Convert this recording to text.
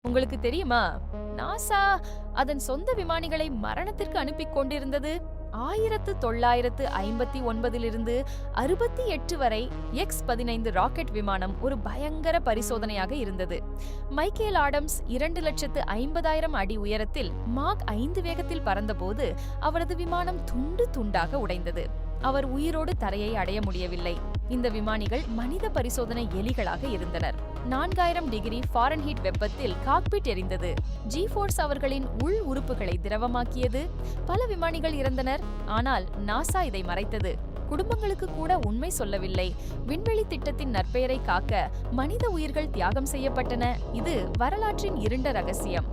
உங்களுக்கு தெரியுமா, நாசா அதன் சொந்த விமானிகளை மரணத்திற்கு அனுப்பிக் கொண்டிருந்தது. 1959 68 வரை X-15 ராக்கெட் விமானம் ஒரு பயங்கர பரிசோதனையாக இருந்தது. மைக்கேல் ஆடம்ஸ் 2,50,000 அடி உயரத்தில் மாக் 5 வேகத்தில் பறந்தபோது அவரது விமானம் துண்டு துண்டாக உடைந்தது. அவர் உயிரோடு தரையை அடைய முடியவில்லை. இந்த விமானிகள் மனித பரிசோதனை எலிகளாக இருந்தனர். 4000 டிகிரி ஃபாரன்ஹீட் வெப்பத்தில் காக்பிட் எரிந்தது. ஜி-ஃபோர்ஸ் அவர்களின் உள் உறுப்புகளை திரவமாக்கியது. பல விமானிகள் இறந்தனர். ஆனால் நாசா இதை மறைத்தது. குடும்பங்களுக்கு கூட உண்மை சொல்லவில்லை. விண்வெளி திட்டத்தின் நற்பெயரை காக்க மனித உயிர்கள் தியாகம் செய்யப்பட்டன. இது வரலாற்றின் இருண்ட ரகசியம்.